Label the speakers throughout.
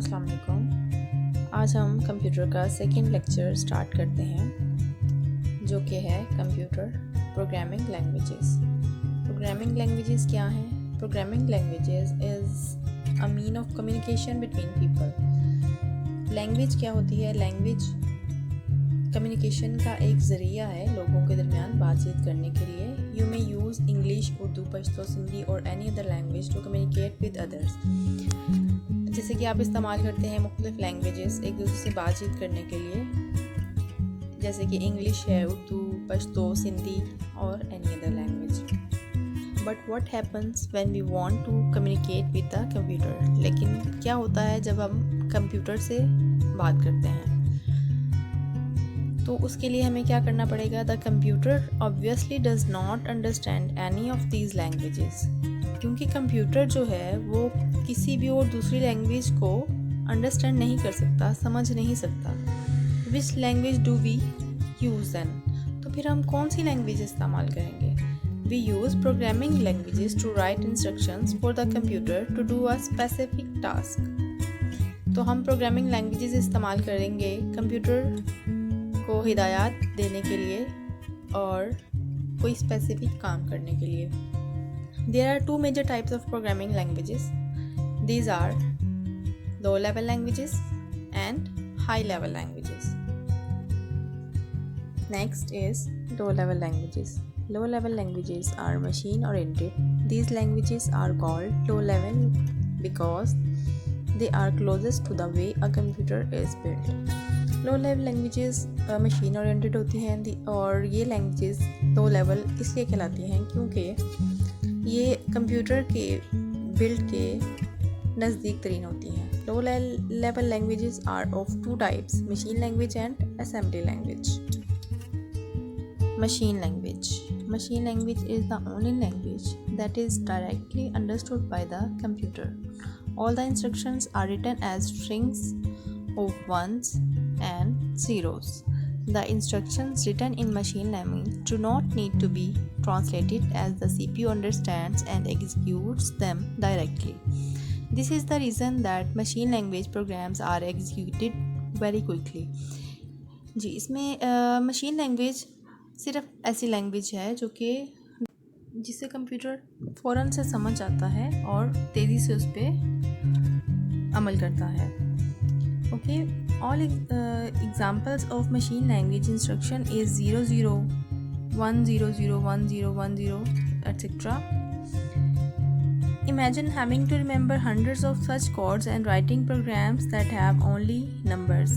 Speaker 1: अस्सलाम वालेकुम। आज हम कंप्यूटर का सेकंड लेक्चर स्टार्ट करते हैं जो कि है computer programming languages. Programming languages क्या हैं? Programming languages is a mean of communication between people. Language क्या होती है? लैंग्वेज कम्युनिकेशन का एक ज़रिया है लोगों के दरमियान बातचीत करने के लिए। You may use English, Urdu, Pashto, Sindhi और any other language to communicate with others. जैसे कि आप इस्तेमाल करते हैं मुख्तलिफ लैंग्वेजेस एक दूसरे से बातचीत करने के लिए, जैसे कि इंग्लिश है, उर्दू, पश्तो, सिंधी और any other language. But what happens when we want to communicate with the computer? लेकिन क्या होता है जब हम कंप्यूटर से बात करते हैं? तो उसके लिए हमें क्या करना पड़ेगा? The computer obviously does not understand any of these languages, क्योंकि कंप्यूटर जो है वो किसी भी और दूसरी लैंग्वेज को अंडरस्टैंड नहीं कर सकता, समझ नहीं सकता। Which language do we use then? तो फिर हम कौन सी लैंग्वेज इस्तेमाल करेंगे? We use programming languages to write instructions for the computer to do a specific task. तो हम प्रोग्रामिंग लैंग्वेजेस इस्तेमाल करेंगे कंप्यूटर को हिदायत देने के लिए और कोई स्पेसिफिक काम करने के लिए। There are two major types of programming languages. These are low-level languages and high-level languages. Next is low-level languages. Low-level languages are machine-oriented. These languages are called low-level because they are closest to the way a computer is built. Low-level languages machine-oriented होती हैं और ये languages low-level इसलिए कहलाती हैं क्योंकि ये computer के बिल्ड के नज़दीक तरीन होती हैं। Low level languages are of two types, machine language and assembly language. Machine language is the only language that is directly understood by the computer. All the instructions are written as strings of ones and zeros. The instructions written in machine language do not need to be translated as the CPU understands and executes them directly. This is the reason that machine language programs are executed very quickly. जी, इसमें machine language सिर्फ ऐसी language है जो कि जिसे computer फ़ौरन से समझ आता है और तेज़ी से उस पर अमल करता है। Okay, all examples of machine language instruction is 00, 100, 1010, etc. Imagine having to remember hundreds of such codes and writing programs that have only numbers.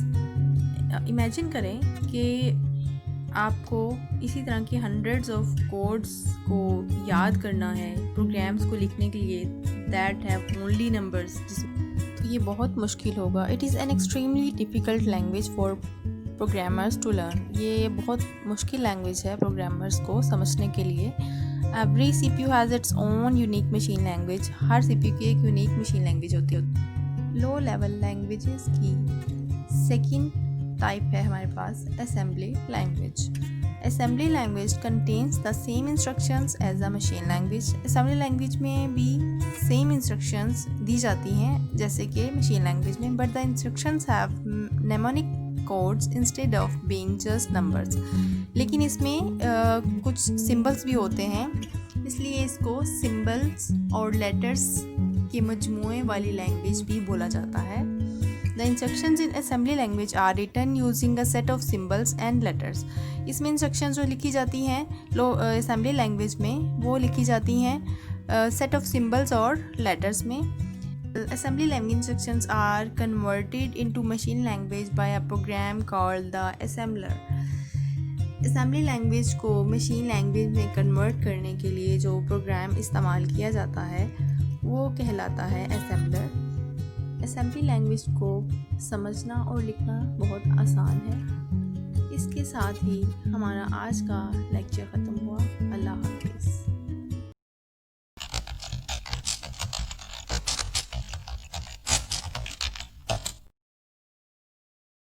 Speaker 1: Imagine करें कि आपको इसी तरह के hundreds of codes को याद करना है, प्रोग्राम्स को लिखने के लिए that have only numbers, ये बहुत मुश्किल होगा। It is an extremely difficult language for programmers to learn. ये बहुत मुश्किल लैंग्वेज है प्रोग्रामर्स को समझने के लिए। Every CPU has its own unique machine language. हर CPU की एक यूनिक मशीन लैंग्वेज होती है। लो लेवल लैंग्वेजेस की सेकंड टाइप है हमारे पास assembly language. Assembly language contains the same instructions as a machine language. Assembly language में भी सेम इंस्ट्रक्शंस दी जाती हैं जैसे कि मशीन लैंग्वेज में, but the instructions have mnemonic codes instead of being just numbers. लेकिन इसमें कुछ सिंबल्स भी होते हैं, इसलिए इसको सिंबल्स और लेटर्स के मजमूए वाली लैंग्वेज भी बोला जाता है। The instructions in assembly language are written using a set of symbols and letters. इसमें instructions जो लिखी जाती हैं assembly language में वो लिखी जाती हैं set of symbols और letters में। Assembly language instructions are converted into machine language by a program called the assembler. assembly language को machine language में convert करने के लिए जो प्रोग्राम इस्तेमाल किया जाता है वो कहलाता है assembler। असेंबली लैंग्वेज को समझना और लिखना बहुत आसान है। इसके साथ ही हमारा आज का लेक्चर ख़त्म हुआ। अल्लाह हाफ़िज़।